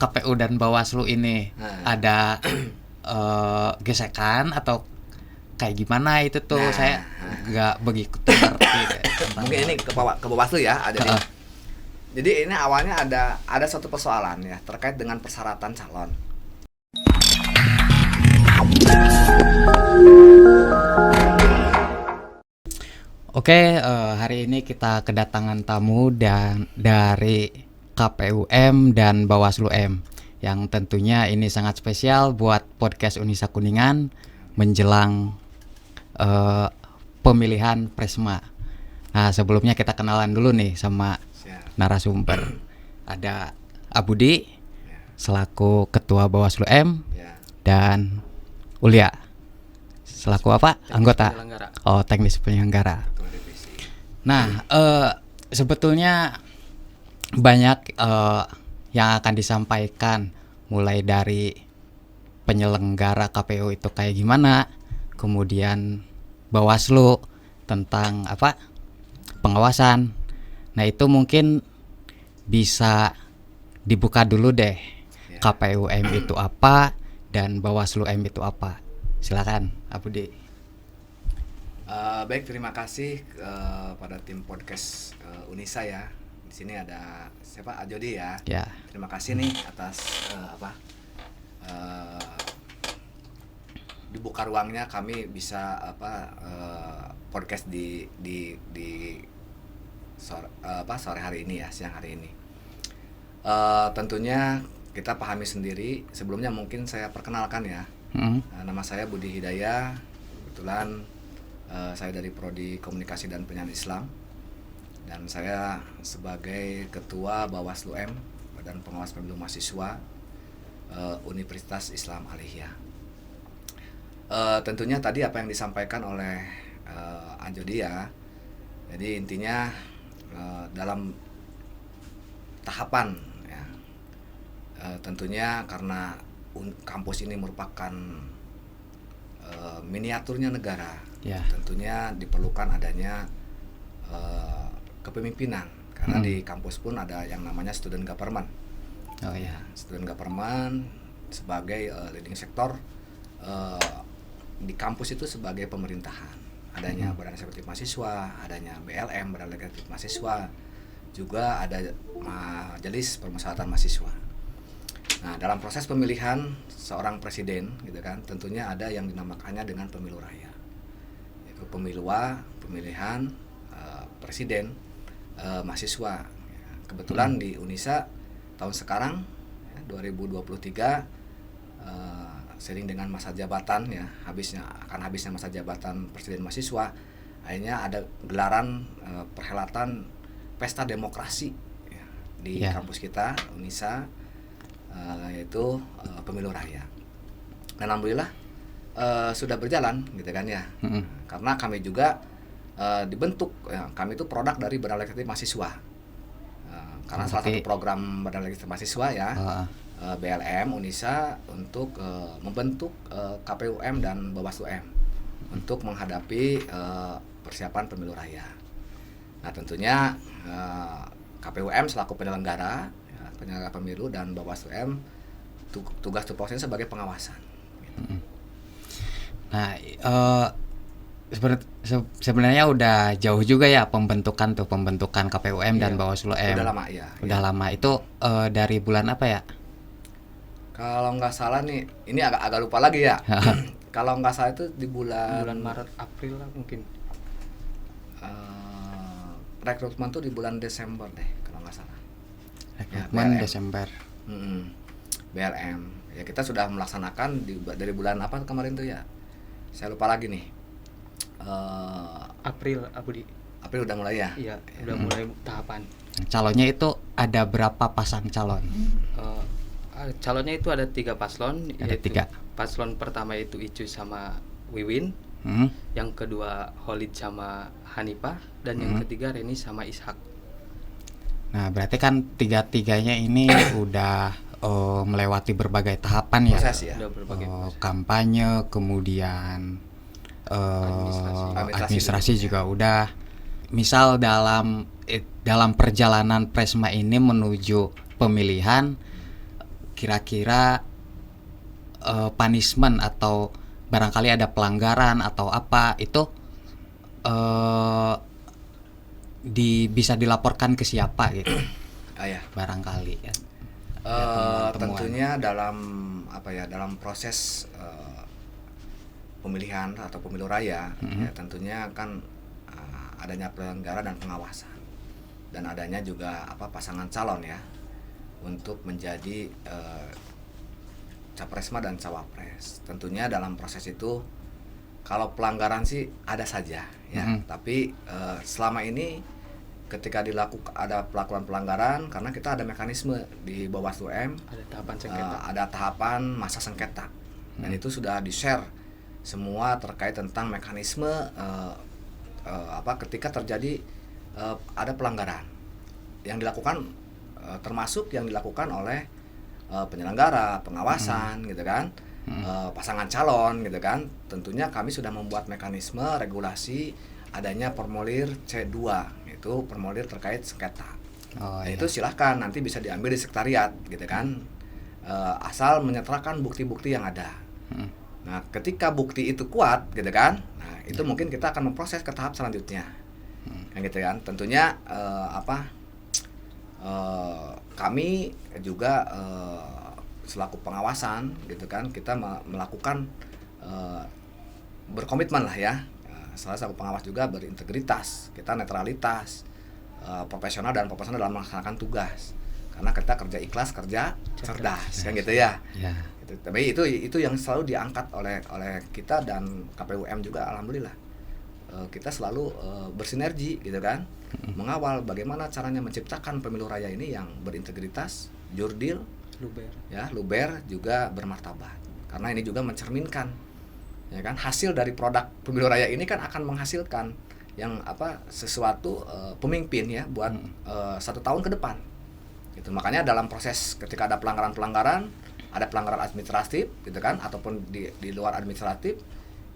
KPU dan Bawaslu ini ada gesekan atau kayak gimana itu tuh? Saya nggak begitu ngerti deh. Mungkin ini ke Bawaslu ya. Jadi ini awalnya ada suatu persoalan ya terkait dengan persyaratan calon. Oke, hari ini kita kedatangan tamu dari KPUM dan Bawaslu M, yang tentunya ini sangat spesial buat podcast Unisa Kuningan menjelang pemilihan Presma. Nah, sebelumnya kita kenalan dulu nih sama narasumber. Ada Abudi selaku Ketua Bawaslu M dan Ulia selaku apa? Anggota. Oh, teknis penyelenggara. Nah, sebetulnya banyak yang akan disampaikan, mulai dari penyelenggara KPU itu kayak gimana, kemudian Bawaslu tentang apa pengawasan. Nah, itu mungkin bisa dibuka dulu deh, KPUM itu apa dan Bawaslu M itu apa. Silakan, Abudi. Baik, terima kasih pada tim podcast Unisa ya. Di sini ada siapa? Ajodi ya. Ya. Terima kasih nih atas dibuka ruangnya kami bisa podcast di sore hari ini ya, siang hari ini. Tentunya kita pahami sendiri. Sebelumnya mungkin saya perkenalkan ya. Nama saya Budi Hidayah. Kebetulan saya dari Prodi Komunikasi dan Penyiaran Islam, dan saya sebagai Ketua Bawaslu M, Badan Pengawas Pemilu Mahasiswa Universitas Islam Aliyah. Tentunya tadi apa yang disampaikan oleh Anjodi ya. Jadi intinya dalam tahapan ya, tentunya karena kampus ini merupakan miniaturnya negara. Tentunya diperlukan adanya kepemimpinan, karena di kampus pun ada yang namanya student government. Student government sebagai leading sektor di kampus itu sebagai pemerintahan. Adanya Badan Eksekutif Mahasiswa, adanya BLM, Badan Eksekutif Mahasiswa, juga ada Majelis Permusyawaratan Mahasiswa. Nah, dalam proses pemilihan seorang presiden gitu kan, tentunya ada yang dinamakannya dengan pemilu raya. Yaitu pemilihan presiden mahasiswa. Kebetulan di Unisa tahun sekarang ya, 2023 sering dengan masa jabatan ya, habisnya masa jabatan presiden mahasiswa, akhirnya ada gelaran perhelatan pesta demokrasi ya, di kampus kita Unisa, yaitu pemilu raya. Dan alhamdulillah sudah berjalan gitu kan ya. Karena kami juga dibentuk ya, kami itu produk dari Badan Legislatif Mahasiswa. Karena salah satu program Badan Legislatif Mahasiswa ya, BLM Unisa untuk membentuk KPUM dan Bawaslu M untuk menghadapi persiapan pemilu raya. Nah, tentunya KPUM selaku penyelenggara pemilu dan Bawaslu M tugas tupoksinya sebagai pengawasan. Nah, sebenarnya udah jauh juga ya pembentukan KPUM dan Bawaslu M. Udah lama ya. Udah lama. Itu dari bulan apa ya? Kalau nggak salah nih, ini agak lupa lagi ya. Kalau nggak salah itu di bulan Maret April lah mungkin. Rekrutmen tuh di bulan Desember deh kalau nggak salah. Rekrutmen Desember. BLM ya, kita sudah melaksanakan dari bulan apa kemarin tuh ya, saya lupa lagi nih. April, Abudi. April udah mulai ya? Iya, udah mulai tahapan. Calonnya itu ada berapa pasang calon? Calonnya itu ada 3 paslon. Ada 3. Paslon pertama itu Icu sama Wiwin, yang kedua Holid sama Hanifah, dan yang ketiga Reni sama Ishak. Nah, berarti kan 3-3-nya ini udah melewati berbagai tahapan ya. Proses ya. Kampanye, kemudian administrasi juga udah. Misal dalam perjalanan Presma ini menuju pemilihan, kira-kira punishment atau barangkali ada pelanggaran atau apa itu bisa dilaporkan ke siapa gitu? Ya. Barangkali ya. Tentunya dalam dalam proses pemilihan atau pemilu raya, ya tentunya kan adanya penyelenggara dan pengawasan, dan adanya juga pasangan calon ya untuk menjadi capres dan cawapres. Tentunya dalam proses itu kalau pelanggaran sih ada saja ya, tapi selama ini ketika ada pelakuan pelanggaran, karena kita ada mekanisme di Bawaslu M, ada tahapan masa sengketa, dan itu sudah di-share semua terkait tentang mekanisme ketika terjadi ada pelanggaran yang dilakukan, termasuk yang dilakukan oleh penyelenggara, pengawasan gitu kan, pasangan calon gitu kan. Tentunya kami sudah membuat mekanisme regulasi adanya formulir C2, itu formulir terkait sengketa. Itu silahkan nanti bisa diambil di sekretariat gitu kan, asal menyertakan bukti-bukti yang ada. Nah, ketika bukti itu kuat gitu kan, nah itu mungkin kita akan memproses ke tahap selanjutnya, kan gitu kan. Tentunya kami juga selaku pengawasan gitu kan, kita melakukan berkomitmen lah ya. Salah satu pengawas juga berintegritas, kita netralitas, profesional dalam melaksanakan tugas, karena kita kerja ikhlas, kerja cerdas, kan gitu ya. Gitu. Tapi itu yang selalu diangkat oleh kita, dan KPUM juga alhamdulillah kita selalu bersinergi gitu kan, mengawal bagaimana caranya menciptakan pemilu raya ini yang berintegritas, jurdil, luber juga bermartabat, karena ini juga mencerminkan ya kan, hasil dari produk pemilu raya ini kan akan menghasilkan yang sesuatu pemimpin ya buat 1 tahun ke depan gitu. Makanya dalam proses ketika ada pelanggaran ada pelanggaran administratif gitu kan, ataupun di luar administratif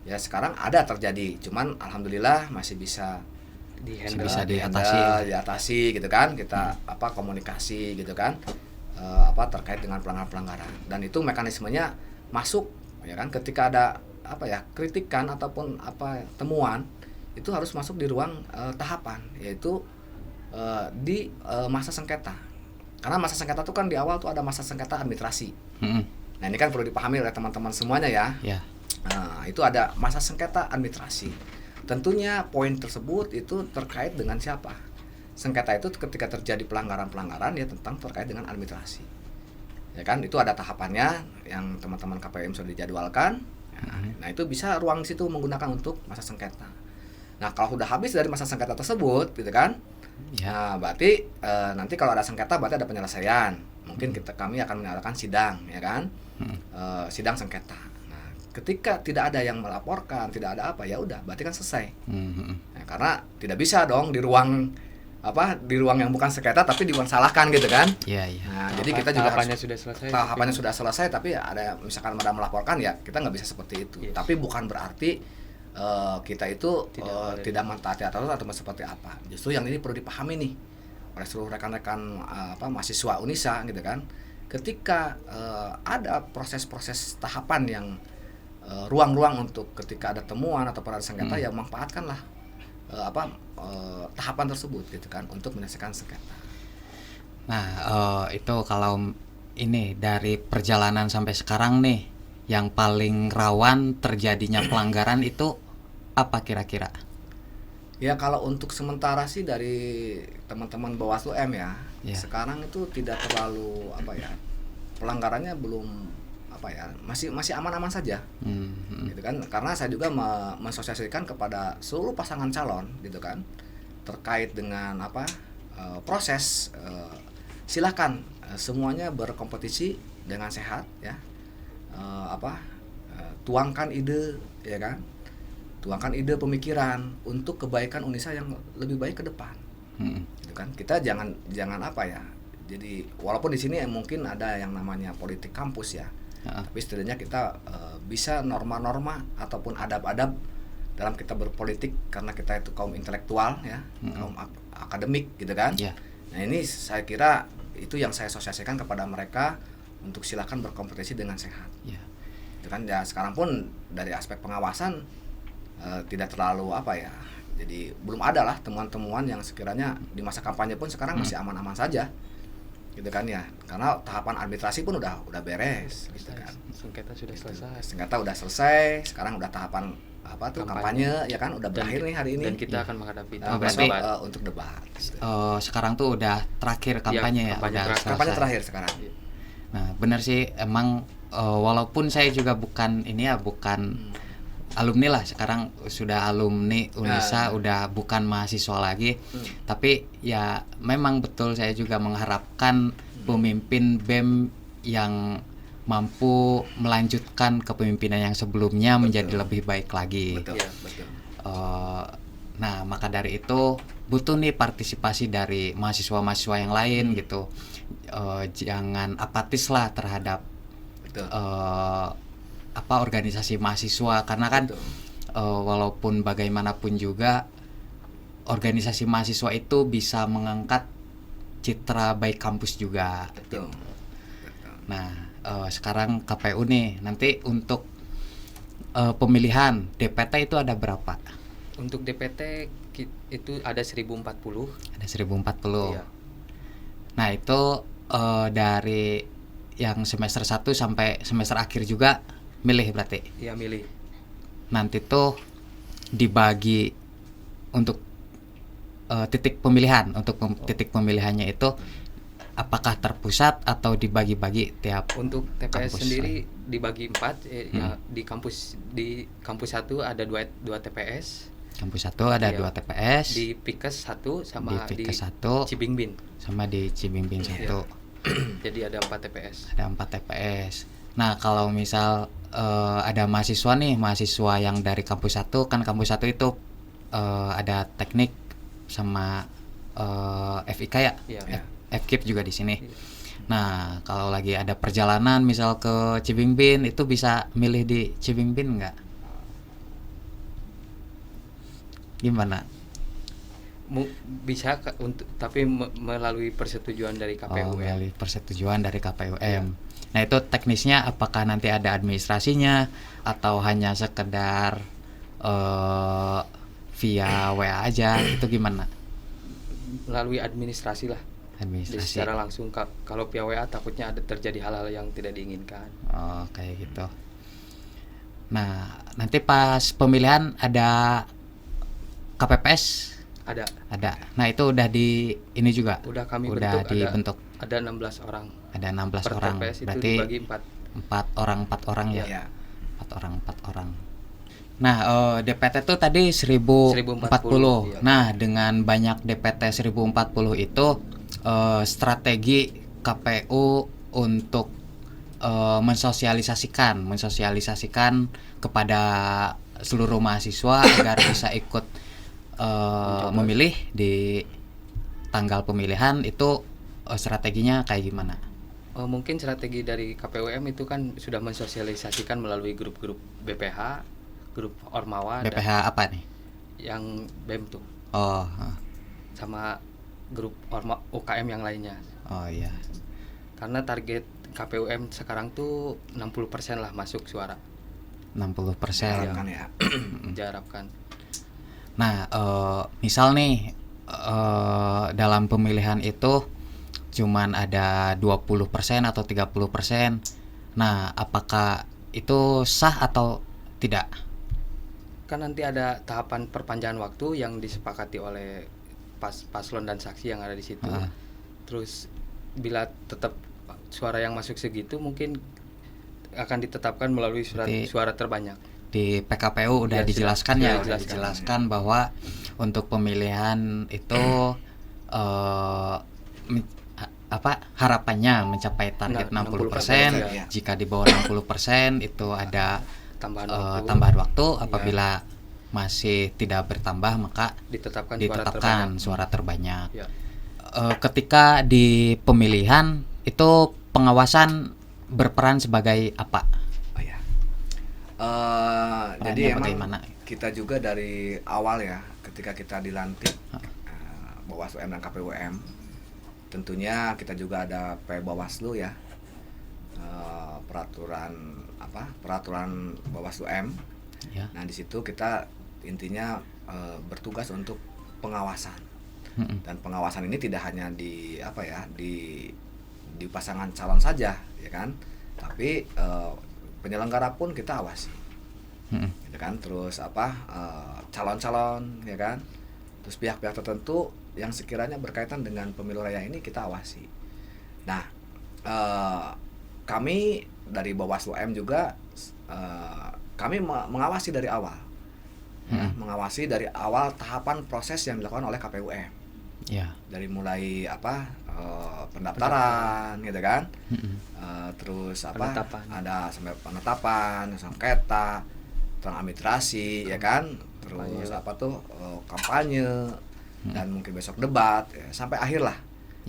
ya, sekarang ada terjadi, cuman alhamdulillah masih bisa diatasi gitu kan. Kita komunikasi gitu kan, terkait dengan pelanggaran, dan itu mekanismenya masuk ya kan. Ketika ada kritikan ataupun temuan, itu harus masuk di ruang tahapan, yaitu di masa sengketa. Karena masa sengketa itu kan di awal tuh ada masa sengketa administrasi. Nah, ini kan perlu dipahami oleh teman-teman semuanya ya. Nah, itu ada masa sengketa administrasi. Tentunya poin tersebut itu terkait dengan siapa? Sengketa itu ketika terjadi pelanggaran ya tentang terkait dengan administrasi. Ya kan, itu ada tahapannya yang teman-teman KPUM sudah dijadwalkan. Nah, itu bisa ruang di situ menggunakan untuk masa sengketa. Nah, kalau sudah habis dari masa sengketa tersebut gitu kan, nah berarti nanti kalau ada sengketa berarti ada penyelesaian. Mungkin kami akan menyalakan sidang ya kan, sidang sengketa. Nah, ketika tidak ada yang melaporkan, tidak ada ya udah berarti kan selesai. Nah, karena tidak bisa dong di ruang yang bukan sengketa tapi disalahkan gitu kan. Nah, jadi kita juga tahapannya sudah selesai tapi ada misalkan ada melaporkan, ya kita nggak bisa seperti itu. Tapi bukan berarti kita itu tidak mentaati aturan atau seperti apa. Justru yang ini perlu dipahami nih oleh seluruh rekan-rekan mahasiswa Unisa gitu kan. Ketika ada proses-proses tahapan yang ruang-ruang untuk ketika ada temuan atau ada sengketa, ya manfaatkanlah tahapan tersebut gitu kan untuk menyelesaikan sengketa. Nah, itu kalau ini dari perjalanan sampai sekarang nih, yang paling rawan terjadinya pelanggaran itu apa kira-kira? Ya, kalau untuk sementara sih dari teman-teman Bawaslu M ya, sekarang itu tidak terlalu pelanggarannya belum masih aman-aman saja, gitu kan. Karena saya juga mensosialisasikan kepada seluruh pasangan calon, gitu kan, terkait dengan proses. Silakan semuanya berkompetisi dengan sehat, ya. Tuangkan ide, ya kan, tuangkan ide pemikiran untuk kebaikan Unisa yang lebih baik ke depan, gitu kan. Kita jangan jadi walaupun di sini mungkin ada yang namanya politik kampus ya. Tapi setidaknya kita bisa norma-norma ataupun adab-adab dalam kita berpolitik, karena kita itu kaum intelektual ya, kaum akademik gitu kan. Nah, ini saya kira itu yang saya sosialisasikan kepada mereka untuk silakan berkompetisi dengan sehat. Ya. Itu kan ya sekarang pun dari aspek pengawasan tidak terlalu jadi belum ada lah temuan-temuan yang sekiranya di masa kampanye pun sekarang masih aman-aman saja, gitu kan ya, karena tahapan arbitrasi pun udah beres, gitu kan. Sengketa sudah selesai. Sengketa udah selesai, sekarang udah tahapan kampanye ya kan, udah berakhir nih hari ini. Dan kita akan menghadapi besok untuk debat. Gitu. Sekarang tuh udah terakhir kampanye ya, kampanye terakhir sekarang. Nah, benar sih emang walaupun saya juga bukan alumni lah, sekarang sudah alumni Unisa, udah bukan mahasiswa lagi. Tapi ya memang betul saya juga mengharapkan pemimpin BEM yang mampu melanjutkan kepemimpinan yang sebelumnya menjadi lebih baik lagi. Betul. Betul. Nah, maka dari itu butuh nih partisipasi dari mahasiswa-mahasiswa yang lain gitu. Jangan apatis lah terhadap organisasi mahasiswa, karena kan walaupun bagaimanapun juga organisasi mahasiswa itu bisa mengangkat citra baik kampus juga. Betul. Nah, sekarang KPU nih, nanti untuk pemilihan DPT itu ada berapa? Untuk DPT itu ada 1040. Ada 1040. Iya. Nah, itu dari yang semester 1 sampai semester akhir juga milih berarti? Iya, milih. Nanti tuh dibagi untuk titik pemilihan. Untuk titik pemilihannya itu apakah terpusat atau dibagi-bagi tiap untuk TPS kampus sendiri dibagi 4 ya, di kampus 1 ada 2 TPS. Kampus 1 ada 2 TPS. Di Pikes 1 sama di Cibingbin. Sama di Cibingbin 1. Jadi ada 4 TPS. Ada 4 TPS. Nah, kalau misal ada mahasiswa yang dari kampus 1, kan kampus 1 itu ada teknik sama FIK ya? Iya. FKIP juga di sini. Nah, kalau lagi ada perjalanan misal ke Cibingbin, itu bisa milih di Cibingbin nggak? Gimana? Bisa tapi melalui persetujuan dari KPUM. Melalui persetujuan dari KPUM. Ya. Nah, itu teknisnya apakah nanti ada administrasinya atau hanya sekedar via WA aja? Itu gimana? Melalui administrasi lah. Administrasi. Secara langsung, kalau via WA takutnya ada terjadi hal-hal yang tidak diinginkan. Oh, kayak gitu. Nah, nanti pas pemilihan ada KPPS? Ada. Nah, itu udah ini juga. Udah kami dibentuk. Ada 16 orang. Ada 16 per orang. TPS itu berarti dibagi 4 orang ya. Iya. 4 orang. Nah, DPT itu tadi 1040. Iya. Nah, dengan banyak DPT 1040 itu strategi KPU untuk mensosialisasikan kepada seluruh mahasiswa agar bisa ikut memilih di tanggal pemilihan itu, strateginya kayak gimana? Mungkin strategi dari KPUM itu kan sudah mensosialisasikan melalui grup-grup BPH, grup Ormawa. BPH apa nih? Yang BEM tuh. Oh. Sama grup UKM yang lainnya. Oh iya. Karena target KPUM sekarang tuh 60% lah masuk suara. 60%. Diharapkan ya. Diharapkan. Nah, misal nih dalam pemilihan itu cuman ada 20% atau 30%. Nah, apakah itu sah atau tidak? Kan nanti ada tahapan perpanjangan waktu yang disepakati oleh paslon dan saksi yang ada di situ. Terus bila tetap suara yang masuk segitu, mungkin akan ditetapkan melalui suara terbanyak. Di PKPU udah dijelaskan dijelaskan bahwa untuk pemilihan itu harapannya mencapai target 60%. Jika di bawah 60% itu ada tambahan waktu. Apabila masih tidak bertambah, maka ditetapkan suara terbanyak. Ya. Ketika di pemilihan itu pengawasan berperan sebagai apa? Jadi emang kita juga dari awal ya, ketika kita dilantik Bawaslu M dan KPUM, tentunya kita juga ada Bawaslu ya, peraturan Bawaslu M. Ya. Nah, di situ kita intinya bertugas untuk pengawasan. Dan pengawasan ini tidak hanya di pasangan calon saja, ya kan? Tapi penyelenggara pun kita awasi. Gitu kan? Terus calon-calon, ya kan? Terus pihak-pihak tertentu yang sekiranya berkaitan dengan pemilu raya ini kita awasi. Nah, kami dari Bawaslu M juga kami mengawasi dari awal. Ya, mengawasi dari awal tahapan proses yang dilakukan oleh KPU M. Ya. Dari mulai pendaftaran gitu kan. Terus ada sampai penetapan, sengketa, administrasi, ya kan. Terus kampanye dan mungkin besok debat ya, sampai akhir lah.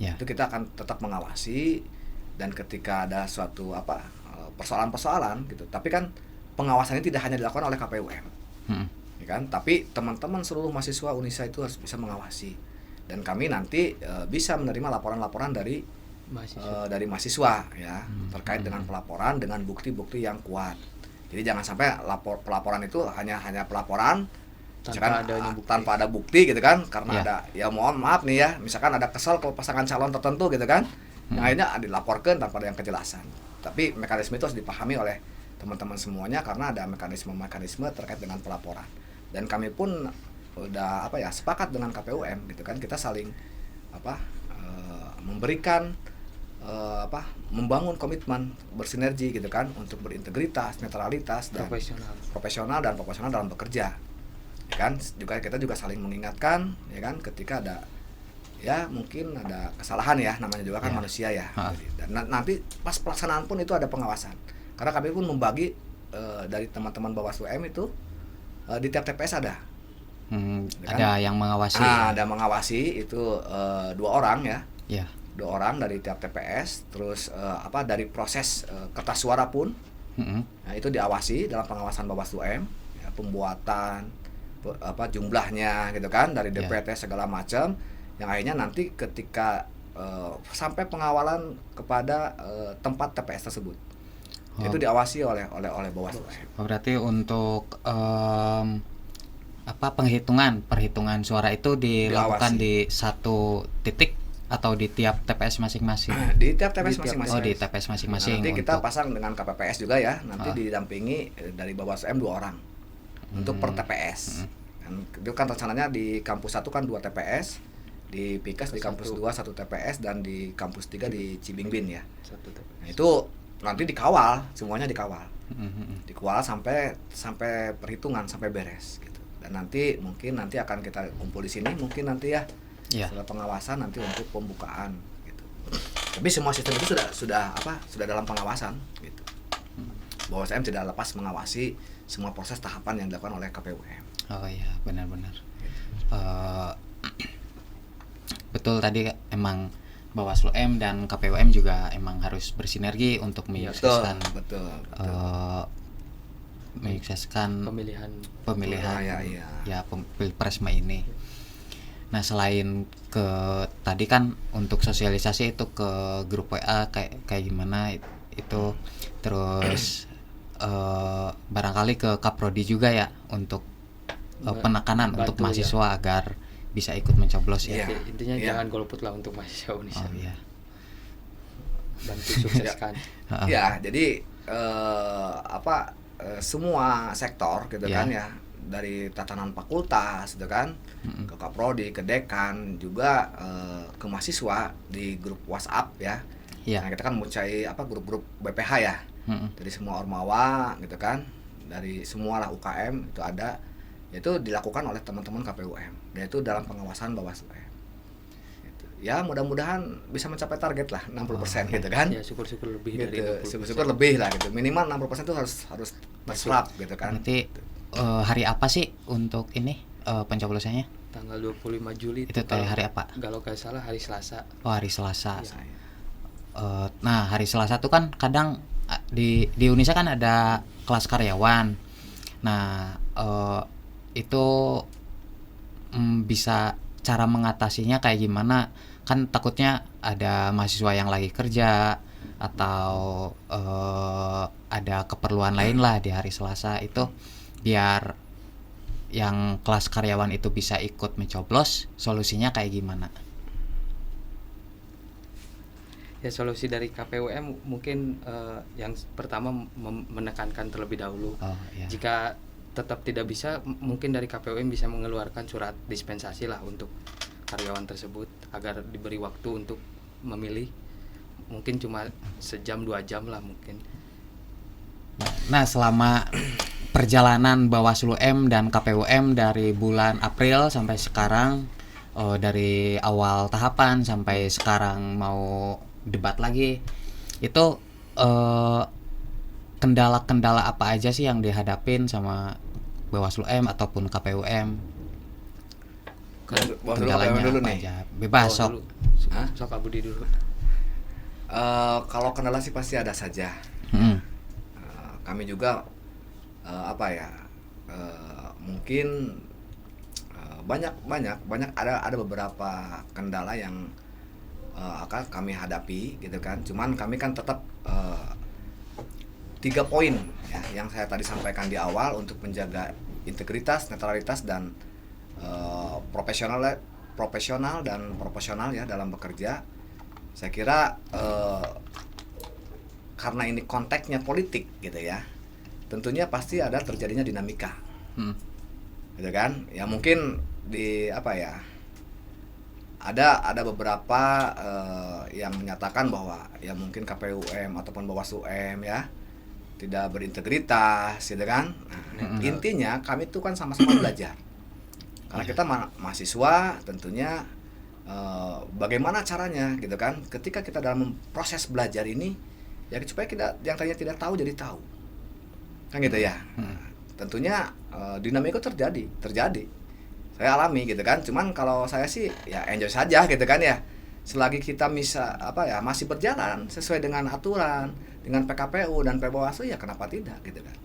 Itu kita akan tetap mengawasi, dan ketika ada suatu persoalan-persoalan gitu. Tapi kan pengawasan ini tidak hanya dilakukan oleh KPU M. Ya kan? Tapi teman-teman seluruh mahasiswa Unisa itu harus bisa mengawasi. Dan kami nanti bisa menerima laporan-laporan dari mahasiswa ya, terkait dengan pelaporan dengan bukti-bukti yang kuat. Jadi jangan sampai pelaporan itu hanya pelaporan tanpa ada bukti gitu kan, karena mohon maaf nih ya, misalkan ada kesal ke pasangan calon tertentu gitu kan, yang akhirnya dilaporkan tanpa ada yang kejelasan. Tapi mekanisme itu harus dipahami oleh teman-teman semuanya, karena ada mekanisme terkait dengan pelaporan. Dan kami pun udah sepakat dengan KPUM gitu kan, kita saling memberikan membangun komitmen bersinergi gitu kan, untuk berintegritas, netralitas, dan profesional dalam bekerja, ya kan. Kita juga saling mengingatkan, ya kan, ketika ada mungkin ada kesalahan ya, namanya juga kan manusia ya. Dan nanti pas pelaksanaan pun itu ada pengawasan, karena kami pun membagi dari teman-teman Bawaslu M itu di tiap TPS ada. Ada yang mengawasi. Ada mengawasi itu 2 orang ya. 2 orang dari tiap TPS. Terus dari proses kertas suara pun, nah, itu diawasi dalam pengawasan Bawaslu M. Ya, pembuatan, jumlahnya gitu kan, dari DPT segala macam. Yang akhirnya nanti ketika sampai pengawalan kepada tempat TPS tersebut, itu diawasi oleh Bawaslu M. Berarti untuk perhitungan suara itu dilakukan di satu titik atau di tiap TPS masing-masing? Di tiap TPS masing-masing. Oh, di TPS masing-masing. Nanti kita pasang dengan KPPS juga ya. Nanti didampingi dari Bawaslu M 2 orang untuk per TPS. Itu kan rencananya di kampus 1 kan 2 TPS, di Pikas di kampus 2 1 TPS, dan di kampus 3 di Cibingbin ya. Nah, itu nanti dikawal, semuanya dikawal. Dikawal sampai perhitungan sampai beres gitu. Dan nanti akan kita kumpul di sini mungkin nanti ya. Setelah pengawasan nanti untuk pembukaan gitu. Tapi semua sistem itu sudah dalam pengawasan gitu. Bawaslu M tidak lepas mengawasi semua proses tahapan yang dilakukan oleh KPUM. Oh iya, benar-benar. Betul, tadi emang Bawaslu M dan KPUM juga emang harus bersinergi untuk menyukseskan menyukseskan pemilihan Pilpres Mei ini. Nah, selain tadi kan untuk sosialisasi itu ke grup WA kayak gimana itu, terus barangkali ke Kaprodi juga ya untuk penekanan untuk mahasiswa agar bisa ikut mencoblos ya. Intinya jangan golput lah untuk mahasiswa Unisa. Oh iya. Bantu sukseskan. Ya, jadi semua sektor gitu kan ya, dari tatanan fakultas gitu kan, ke Kaprodi, ke dekan, juga ke mahasiswa di grup WhatsApp ya. Nah, kita kan mencari grup-grup BPH ya. Dari semua ormawa gitu kan, dari semua lah UKM itu ada, itu dilakukan oleh teman-teman KPUM, dan itu dalam pengawasan Bawaslu M. Gitu. Ya, mudah-mudahan bisa mencapai target lah 60% gitu kan. Ya, syukur-syukur lebih gitu, dari 60%. Syukur-syukur lebih lah gitu. Minimal 60% itu harus terserap gitu kan. Nanti hari apa sih untuk ini pencoblosannya? Tanggal 25 Juli itu hari apa? Kalau nggak salah hari Selasa. Oh, hari Selasa. Nah, hari Selasa tuh kan kadang di Unisa kan ada kelas karyawan. Nah, itu bisa cara mengatasinya kayak gimana? Kan takutnya ada mahasiswa yang lagi kerja atau ada keperluan lain lah di hari Selasa itu, biar yang kelas karyawan itu bisa ikut mencoblos, solusinya kayak gimana? Ya solusi dari KPUM mungkin yang pertama menekankan terlebih dahulu. Jika tetap tidak bisa, mungkin dari KPUM bisa mengeluarkan surat dispensasi lah untuk karyawan tersebut agar diberi waktu untuk memilih, mungkin cuma sejam 2 jam lah mungkin. Nah, selama perjalanan Bawaslu M dan KPUM dari bulan April sampai sekarang, dari awal tahapan sampai sekarang mau debat lagi, itu kendala-kendala apa aja sih yang dihadapin sama Bawaslu M ataupun KPUM? Kendalanya dulu apa nih. aja? Bebas, sok. Sok Abudi dulu. Kalau kendala sih pasti ada saja. Kami juga mungkin banyak ada beberapa kendala yang akan kami hadapi gitu kan. Cuman kami kan tetap 3 poin ya yang saya tadi sampaikan di awal untuk menjaga integritas, netralitas dan profesional dan proporsional ya dalam bekerja. Saya kira karena ini konteksnya politik gitu ya, tentunya pasti ada terjadinya dinamika, gitu kan? Ya mungkin ada beberapa yang menyatakan bahwa ya mungkin KPUM ataupun Bawaslu M ya tidak berintegritas, gitu kan? Nah, intinya kami itu kan sama-sama belajar. Karena kita mahasiswa, tentunya bagaimana caranya gitu kan ketika kita dalam proses belajar ini ya supaya kita yang tadinya tidak tahu jadi tahu kan gitu ya. Tentunya dinamika itu terjadi saya alami gitu kan. Cuman kalau saya sih ya enjoy saja gitu kan ya, selagi kita bisa masih berjalan sesuai dengan aturan dengan PKPU dan Bawaslu ya kenapa tidak gitu kan.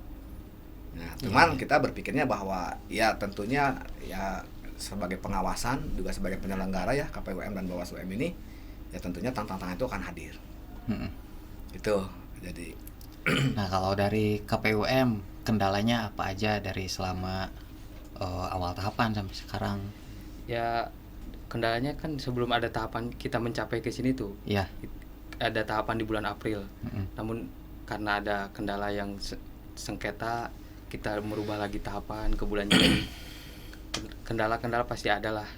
Nah, cuman kita berpikirnya bahwa ya tentunya ya sebagai pengawasan juga sebagai penyelenggara ya KPUM dan Bawaslu M ini ya tentunya tantangan itu akan hadir. Itu jadi. Nah, kalau dari KPUM kendalanya apa aja dari selama awal tahapan sampai sekarang? Ya kendalanya kan sebelum ada tahapan kita mencapai ke sini tuh. Ya. Ada tahapan di bulan April. Namun karena ada kendala yang sengketa, kita merubah lagi tahapan ke bulan Juli. Kendala-kendala pasti ada lah.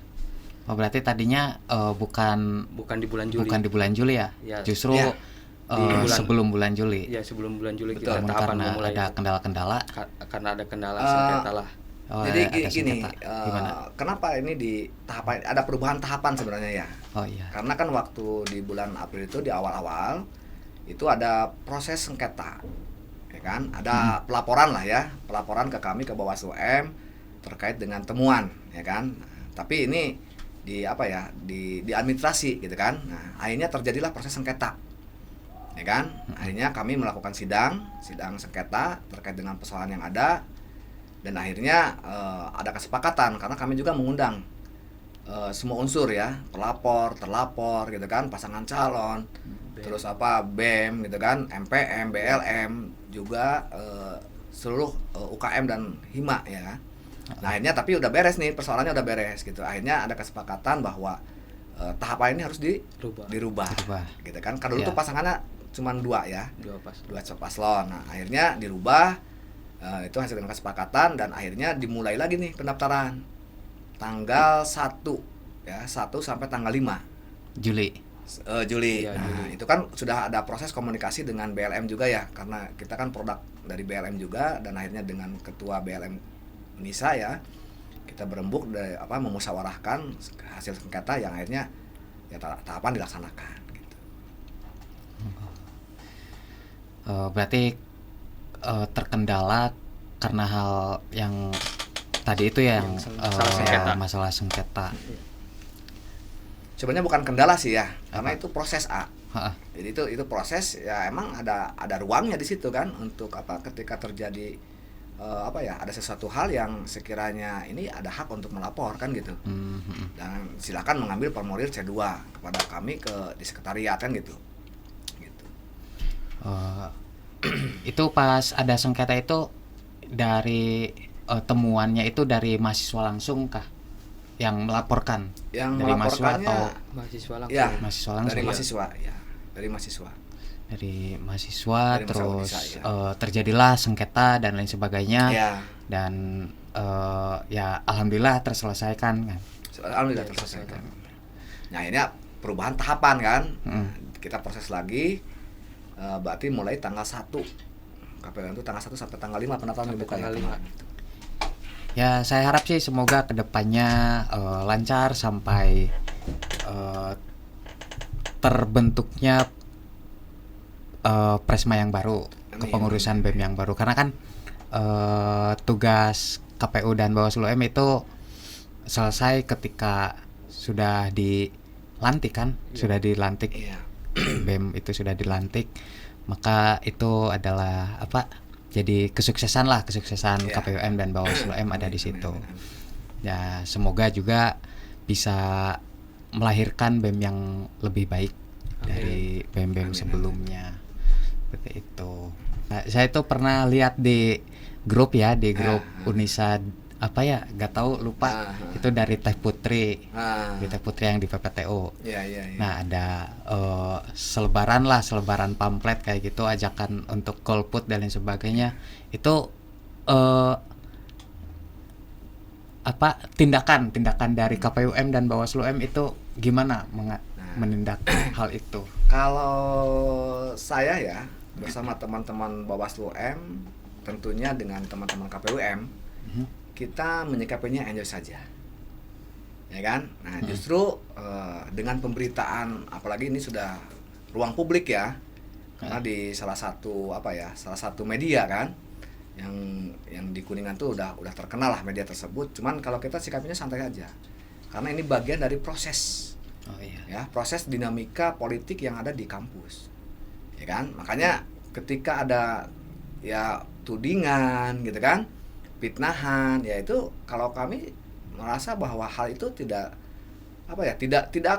Oh, berarti tadinya bukan di bulan Juli. Bukan di bulan Juli ya? Justru sebelum bulan Juli. Ya, sebelum bulan Juli. Betul, kita tahapan karena memulai. Ada kendala-kendala. Karena ada kendala sengketa lah. Jadi gini, kenapa ini di tahapan ada perubahan tahapan sebenarnya ya? Oh iya. Karena kan waktu di bulan April itu di awal-awal itu ada proses sengketa, ya kan? Ada pelaporan lah ya, pelaporan ke kami ke Bawaslu M terkait dengan temuan, ya kan? Tapi ini di administrasi gitu kan. Nah, akhirnya terjadilah proses sengketa, ya kan? Akhirnya kami melakukan sidang sengketa terkait dengan persoalan yang ada. Dan akhirnya ada kesepakatan karena kami juga mengundang semua unsur ya, pelapor, terlapor gitu kan, pasangan calon, terus BEM gitu kan, MPM, BLM, juga seluruh UKM dan HIMA ya kan. Nah, akhirnya tapi udah beres nih, persoalannya udah beres gitu. Akhirnya ada kesepakatan bahwa tahapan ini harus dirubah gitu kan. Karena dulu tuh pasangannya cuma 2 ya. Dua paslon. Nah, akhirnya dirubah. Itu hasil dengan kesepakatan dan akhirnya dimulai lagi nih pendaftaran tanggal 1 sampai tanggal 5 Juli. Ya, Juli. Itu kan sudah ada proses komunikasi dengan BLM juga ya, karena kita kan produk dari BLM juga, dan akhirnya dengan ketua BLM Unisa ya kita berembuk memusyawarahkan hasil sengketa yang akhirnya ya tahapan dilaksanakan gitu. Berarti terkendala karena hal yang tadi itu yang masalah sengketa. Sebenarnya bukan kendala sih ya, karena itu proses Jadi itu proses ya, emang ada ruangnya di situ kan untuk ketika terjadi ada sesuatu hal yang sekiranya ini ada hak untuk melapor kan gitu. Dan silakan mengambil formulir C2 kepada kami di sekretariat kan gitu. Itu pas ada sengketa itu dari temuannya itu dari mahasiswa langsung kah yang melaporkan? Yang Dari mahasiswa melaporkannya atau mahasiswa langsung. ya mahasiswa langsung? dari Ya? mahasiswa ya, dari mahasiswa. Dari mahasiswa, Dari mahasiswa terus Unisa, ya. terjadilah sengketa dan lain sebagainya. Ya, Dan ya alhamdulillah terselesaikan kan. alhamdulillah terselesaikan. Nah ini perubahan tahapan kan. Kita proses lagi, berarti mulai tanggal 1 KPUM itu tanggal 1 sampai tanggal 5 pendaftaran dibuka tanggal ya. 5. Ya saya harap sih semoga kedepannya lancar sampai terbentuknya Presma yang baru, kepengurusan BEM yang baru, karena kan tugas KPU dan Bawaslu M itu selesai ketika sudah dilantik kan, sudah dilantik. Iya. BEM itu sudah dilantik, maka itu adalah jadi kesuksesan KPUM dan Bawaslu M ada di situ. Ya semoga juga bisa melahirkan BEM yang lebih baik dari BEM-BEM sebelumnya. Seperti itu. Nah, saya itu pernah lihat di grup Unisa gak tahu, lupa. Itu dari Teh Putri. Di Teh Putri yang di PPTU. Iya. Nah, ada selebaran pamflet kayak gitu, ajakan untuk golput dan lain sebagainya. Itu tindakan dari KPUM dan Bawaslu M itu gimana menindak hal itu? Kalau saya ya bersama teman-teman Bawaslu M, tentunya dengan teman-teman KPUM, kita menyikapinya enjoy saja, ya kan? Nah justru dengan pemberitaan, apalagi ini sudah ruang publik ya, karena di salah satu media kan, yang di Kuningan tuh udah terkenal lah media tersebut. Cuman kalau kita sikapinya santai aja, karena ini bagian dari proses. Ya, proses dinamika politik yang ada di kampus, ya kan. Makanya ketika ada ya tudingan gitu kan, fitnahan, ya itu kalau kami merasa bahwa hal itu tidak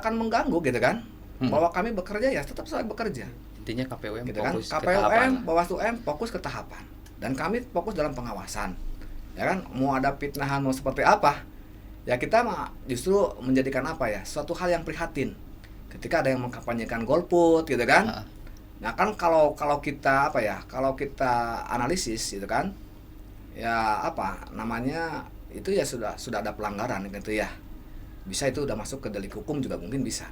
akan mengganggu gitu kan. Bahwa kami bekerja ya tetap saya bekerja. Intinya KPUM gitu fokus kan? ke tahapan. Bawaslu M fokus ke tahapan, dan kami fokus dalam pengawasan, ya kan. Mau ada fitnahan mau seperti apa, ya kita justru menjadikan suatu hal yang prihatin ketika ada yang mengkampanyekan golput gitu kan. Nah kan kalau kita kalau kita analisis gitu kan, ya itu ya sudah ada pelanggaran gitu ya, bisa itu udah masuk ke delik hukum juga mungkin bisa,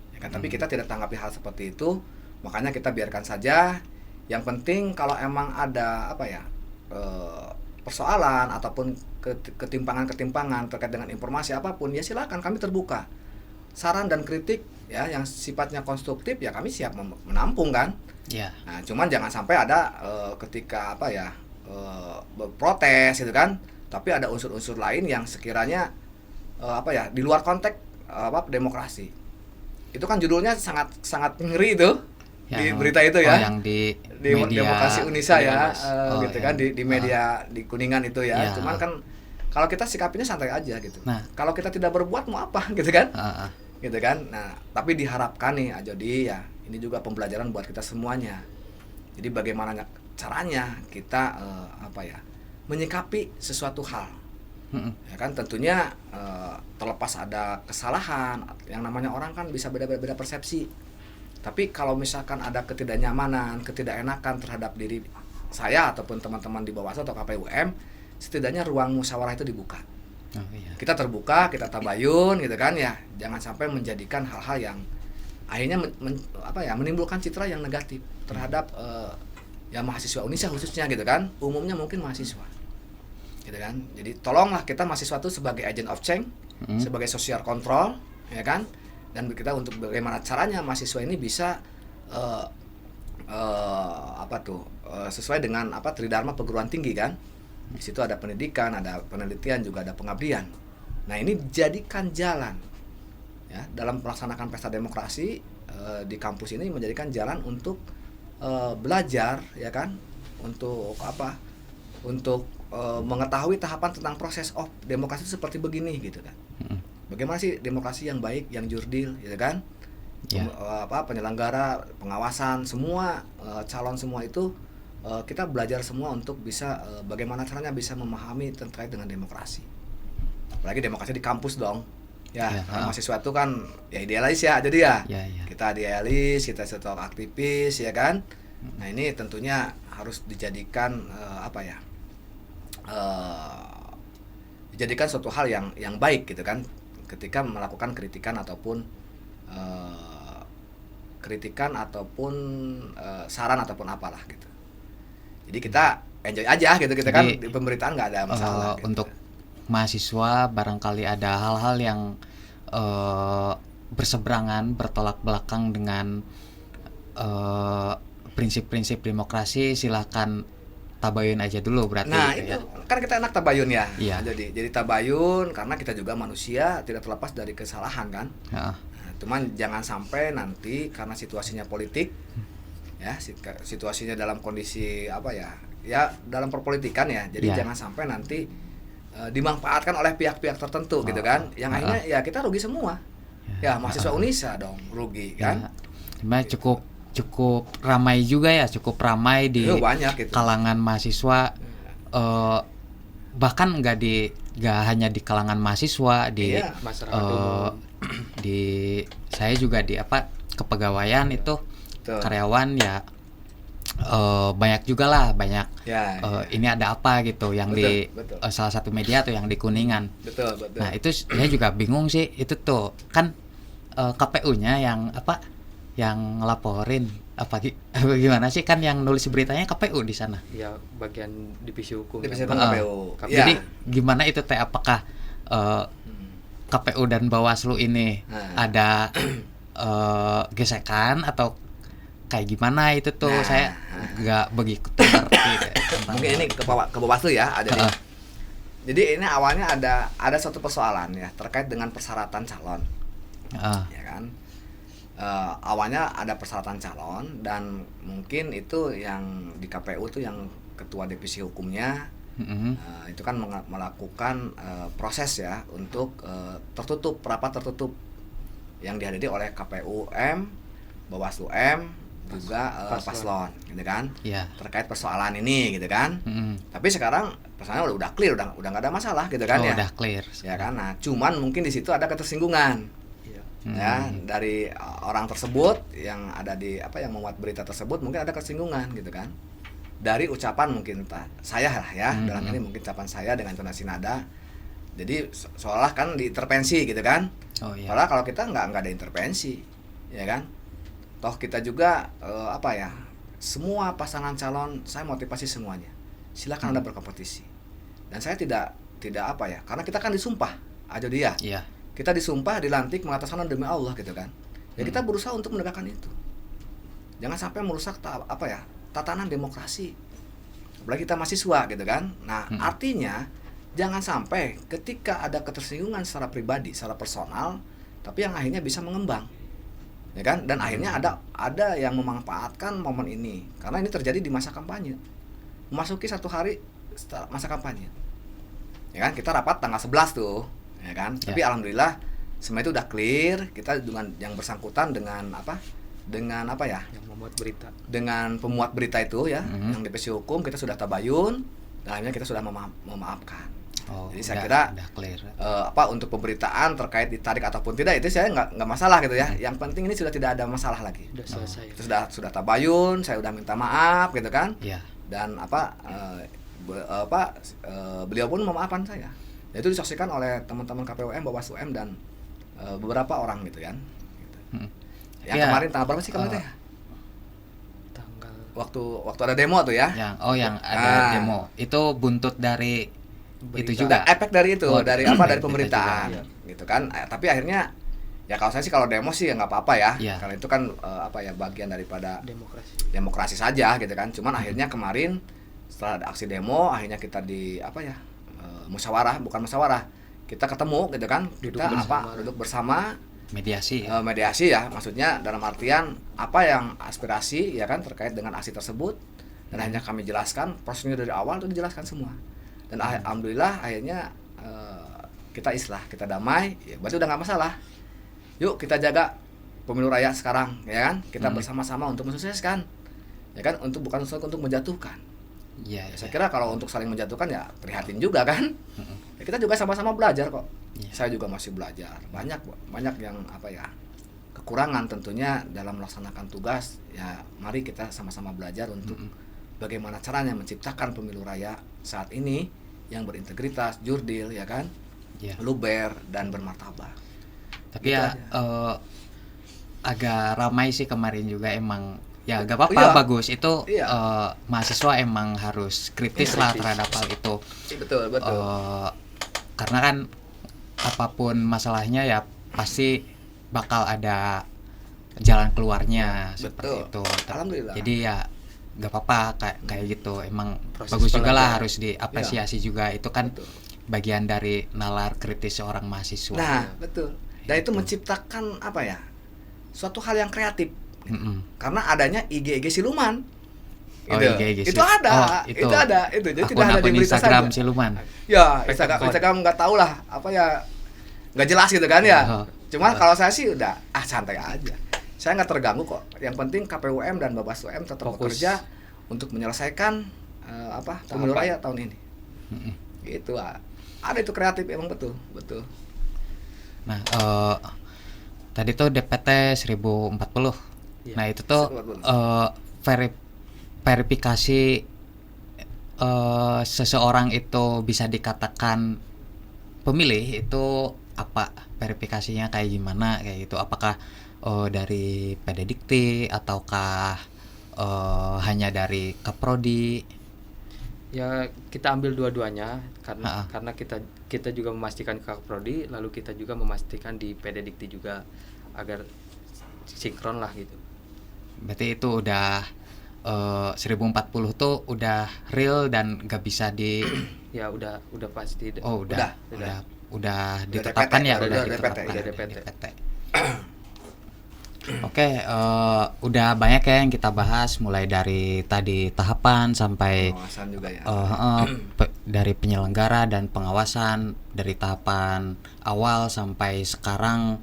ya kan. Tapi kita tidak tanggapi hal seperti itu, makanya kita biarkan saja. Yang penting kalau emang ada persoalan ataupun ketimpangan terkait dengan informasi apapun, ya silakan, kami terbuka. Saran dan kritik ya yang sifatnya konstruktif ya kami siap menampung kan. Yeah. Nah, cuman jangan sampai ada ketika berprotes gitu kan, tapi ada unsur-unsur lain yang sekiranya di luar konteks demokrasi. Itu kan judulnya sangat ngeri itu. Di berita itu ya, yang di media Demokrasi Unisa ya, gitu kan, di media di Kuningan itu ya. Cuman kan kalau kita sikapinya santai aja gitu. Nah, kalau kita tidak berbuat mau apa gitu kan, gitu kan. Nah tapi diharapkan nih Ajodi ya, ini juga pembelajaran buat kita semuanya. Jadi bagaimana caranya kita menyikapi sesuatu hal, ya kan. Tentunya terlepas ada kesalahan, yang namanya orang kan bisa beda-beda persepsi. Tapi kalau misalkan ada ketidaknyamanan, ketidakenakan terhadap diri saya ataupun teman-teman di Bawaslu atau KPUM, setidaknya ruang musyawarah itu dibuka. Kita terbuka, kita tabayun gitu kan ya. Jangan sampai menjadikan hal-hal yang akhirnya menimbulkan citra yang negatif terhadap mahasiswa Unisa khususnya gitu kan. Umumnya mungkin mahasiswa. Gitu kan. Jadi tolonglah kita mahasiswa itu sebagai agent of change, sebagai social control, ya kan? Dan kita untuk bagaimana caranya mahasiswa ini bisa sesuai dengan tridharma perguruan tinggi kan. Di situ ada pendidikan, ada penelitian, juga ada pengabdian. Nah ini jadikan jalan ya dalam melaksanakan pesta demokrasi di kampus ini, menjadikan jalan untuk belajar ya kan, untuk untuk mengetahui tahapan tentang proses demokrasi itu seperti begini gitu kan. Bagaimana sih demokrasi yang baik, yang jurdil gitu kan. Penyelenggara, pengawasan, semua calon semua itu kita belajar semua untuk bisa bagaimana caranya bisa memahami terkait dengan demokrasi. Apalagi demokrasi di kampus dong. Ya, karena mahasiswa itu kan ya idealis ya, jadi ya. Kita idealis, kita setor aktivis ya kan. Nah, ini tentunya harus dijadikan dijadikan suatu hal yang baik gitu kan, ketika melakukan kritikan ataupun saran ataupun apalah gitu. Jadi kita enjoy aja gitu, kita kan di pemberitaan nggak ada masalah. Gitu. Untuk mahasiswa barangkali ada hal-hal yang berseberangan, bertolak belakang dengan prinsip-prinsip demokrasi, silakan tabayun aja dulu berarti. Nah itu kan kita enak tabayun ya. Jadi tabayun karena kita juga manusia, tidak terlepas dari kesalahan kan. Nah, cuman jangan sampai nanti karena situasinya politik, ya situasinya dalam kondisi dalam perpolitikan ya. Jadi jangan sampai nanti dimanfaatkan oleh pihak-pihak tertentu gitu kan. Yang akhirnya ya kita rugi semua. Ya mahasiswa Unisa dong rugi kan. Cuma cukup ramai juga ya, cukup ramai di banyak gitu. Kalangan mahasiswa, bahkan nggak hanya di kalangan mahasiswa, di saya juga di kepegawaian itu karyawan ya, banyak juga lah ini ada apa gitu yang betul. Salah satu media tuh yang di Kuningan. Betul. Nah itu saya juga bingung sih, itu tuh kan KPU-nya yang yang ngelaporin gimana sih, kan yang nulis beritanya KPU di sana. Ya bagian divisi hukum. KPU. Jadi gimana itu teh, apakah KPU dan Bawaslu ini ada gesekan atau kayak gimana itu tuh? Saya nggak begitu ngerti. Mungkin ini ke Bawaslu ya ada. Jadi ini awalnya ada suatu persoalan ya terkait dengan persyaratan calon. Ya kan. Awalnya ada persyaratan calon dan mungkin itu yang di KPU tuh yang ketua divisi hukumnya itu kan melakukan proses ya untuk rapat tertutup yang dihadiri oleh KPU M, Bawaslu M, juga paslon gitu kan, terkait persoalan ini gitu kan. Tapi sekarang persoalannya udah clear, udah nggak ada masalah gitu kan. Udah clear ya kan. Nah cuman mungkin di situ ada ketersinggungan ya dari orang tersebut yang ada di yang membuat berita tersebut, mungkin ada kesinggungan gitu kan dari ucapan mungkin saya lah ya, dalam ini mungkin ucapan saya dengan tonasi nada, jadi seolah kan diintervensi gitu kan. Padahal kalau kita nggak ada intervensi ya kan, toh kita juga semua pasangan calon saya motivasi semuanya silakan Anda berkompetisi, dan saya tidak karena kita kan disumpah aja dia. Kita disumpah, dilantik mengataskan demi Allah gitu kan. Ya kita berusaha untuk menegakkan itu. Jangan sampai merusak tatanan demokrasi. Apalagi kita mahasiswa gitu kan. Nah, artinya jangan sampai ketika ada ketersinggungan secara pribadi, secara personal, tapi yang akhirnya bisa mengembang. Ya kan? Dan akhirnya ada yang memanfaatkan momen ini. Karena ini terjadi di masa kampanye. Memasuki 1 hari setelah masa kampanye. Ya kan? Kita rapat tanggal 11 tuh. Ya kan, tapi alhamdulillah semua itu udah clear. Kita dengan yang bersangkutan dengan yang membuat berita, dengan pemuat berita itu ya, yang divisi hukum kita sudah tabayun dan akhirnya kita sudah memaafkan. Jadi saya kira udah clear. Untuk pemberitaan terkait ditarik ataupun tidak itu saya nggak masalah gitu ya. Yang penting ini sudah tidak ada masalah lagi. Sudah selesai. Itu sudah tabayun, saya udah minta maaf gitu kan. Dan beliau pun memaafkan saya. Itu disaksikan oleh teman-teman KPU M, Bawaslu M dan beberapa orang gitu kan. Yang kemarin tanggal berapa sih kemarin ya? Tanggal waktu ada demo tuh ya. Yang ada demo. Itu buntut dari berita. Itu juga. Efek dari itu, dari pemerintahan gitu kan. Tapi akhirnya ya kalau saya sih kalau demo sih ya nggak apa-apa ya. Karena itu kan bagian daripada demokrasi saja gitu kan. Cuman akhirnya kemarin setelah ada aksi demo akhirnya kita musyawarah, kita ketemu gitu kan, duduk bersama mediasi ya, maksudnya dalam artian apa yang aspirasi ya kan terkait dengan aksi tersebut, dan akhirnya kami jelaskan prosesnya dari awal itu dijelaskan semua, dan alhamdulillah akhirnya kita islah, kita damai ya, berarti udah nggak masalah. Yuk kita jaga pemilu raya sekarang ya kan, kita bersama-sama untuk mensukseskan Ya kan, bukan untuk menjatuhkan. Iya. Saya kira kalau untuk saling menjatuhkan ya prihatin juga kan. Ya, kita juga sama-sama belajar kok. Saya juga masih belajar. Banyak yang kekurangan tentunya dalam melaksanakan tugas. Ya mari kita sama-sama belajar untuk bagaimana caranya menciptakan pemilu raya saat ini yang berintegritas, jurdil ya kan, luber dan bermartabat. Tapi gitu ya agak ramai sih kemarin juga emang. Ya gak apa-apa, bagus itu. Mahasiswa emang harus kritis lah terhadap hal itu. Betul. Karena kan apapun masalahnya ya pasti bakal ada jalan keluarnya seperti itu. Alhamdulillah. Jadi ya gak apa-apa kayak gitu. Emang bagus juga lah, harus diapresiasi juga. Itu kan bagian dari nalar kritis seorang mahasiswa. Nah, betul. Dan itu menciptakan suatu hal yang kreatif. Karena adanya IG siluman. Itu ada. Jadi tidak ada di berita Instagram saja. siluman. Ya, Instagram nggak tahu lah nggak jelas gitu kan ya. Cuma kalau saya sih udah santai aja. Saya nggak terganggu kok. Yang penting KPUM dan Bawaslu-M tetap bekerja untuk menyelesaikan pemilu raya tahun ini. Gitu ada itu kreatif emang betul. Nah, tadi tuh DPT 1040. Nah itu tuh verifikasi seseorang itu bisa dikatakan pemilih itu apa, verifikasinya kayak gimana kayak gitu, apakah dari PD Dikti ataukah hanya dari Kaprodi? Ya kita ambil dua-duanya karena kita juga memastikan ke Kaprodi, lalu kita juga memastikan di PD Dikti juga agar sinkron lah gitu. Berarti itu udah 1040 tuh udah real dan gak bisa di ya udah pasti. Udah ditetapkan ya, udah ditetapkan DPT. Oke, udah banyak ya yang kita bahas, mulai dari tadi tahapan sampai pengawasan juga ya. Dari penyelenggara dan pengawasan, dari tahapan awal sampai sekarang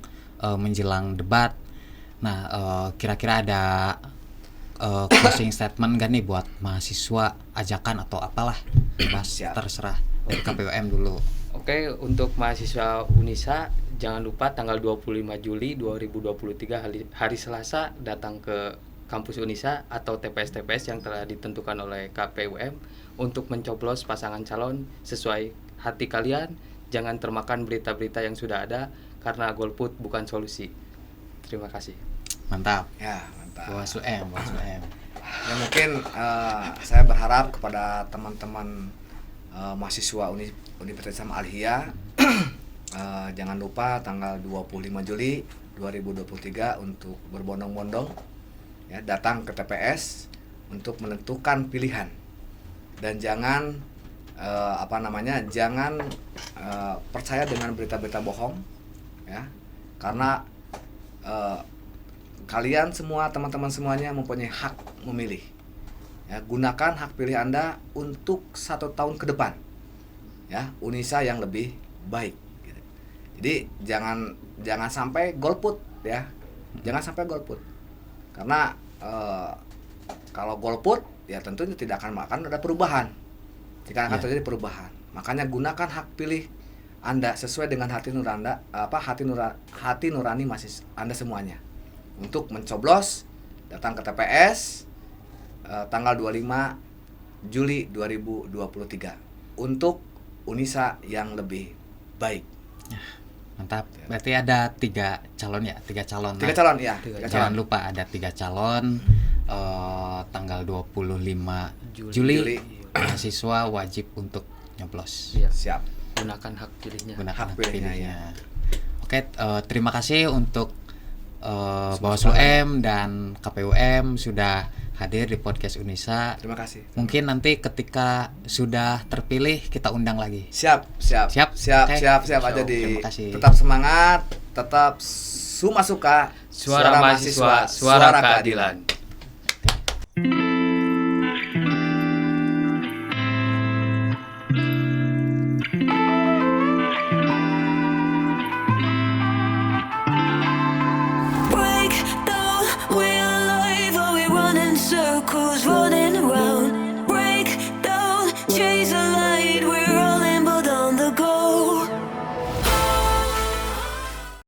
menjelang debat. Nah, kira-kira ada closing statement gak nih buat mahasiswa, ajakan atau apalah, Mas, terserah dari KPUM dulu. Oke, untuk mahasiswa Unisa jangan lupa tanggal 25 Juli 2023 hari Selasa datang ke kampus Unisa atau TPS-TPS yang telah ditentukan oleh KPUM untuk mencoblos pasangan calon sesuai hati kalian. Jangan termakan berita-berita yang sudah ada karena golput bukan solusi. Terima kasih. Mantap. Ya, mantap. Bawaslu-M. Ya mungkin saya berharap kepada teman-teman mahasiswa Universitas Al-Hiyah jangan lupa tanggal 25 Juli 2023 untuk berbondong-bondong ya datang ke TPS untuk menentukan pilihan. Dan jangan jangan percaya dengan berita-berita bohong ya. Karena kalian semua, teman-teman semuanya mempunyai hak memilih. Ya, gunakan hak pilih Anda untuk 1 tahun ke depan. Ya, Unisa yang lebih baik. Gitu. Jadi jangan sampai golput ya. Jangan sampai golput. Karena kalau golput ya tentunya tidak akan ada perubahan. Tidak akan terjadi perubahan. Makanya gunakan hak pilih Anda sesuai dengan hati nurani Anda semuanya. Untuk mencoblos, datang ke TPS tanggal 25 Juli 2023 untuk Unisa yang lebih baik. Mantap. Berarti ada 3 calon ya, 3 calon. 3 calon ya. Jangan lupa ada 3 calon. Tanggal 25 Juli mahasiswa wajib untuk nyoblos. Iya. Siap. Gunakan hak pilihnya. Hak pilihnya. Ya. Oke, terima kasih untuk Bawaslu-M dan KPUM sudah hadir di podcast Unisa. Terima kasih. Mungkin nanti ketika sudah terpilih kita undang lagi. Siap Okay. aja di. Terima kasih. Tetap semangat, tetap Suma Suka, Suara mahasiswa, suara keadilan.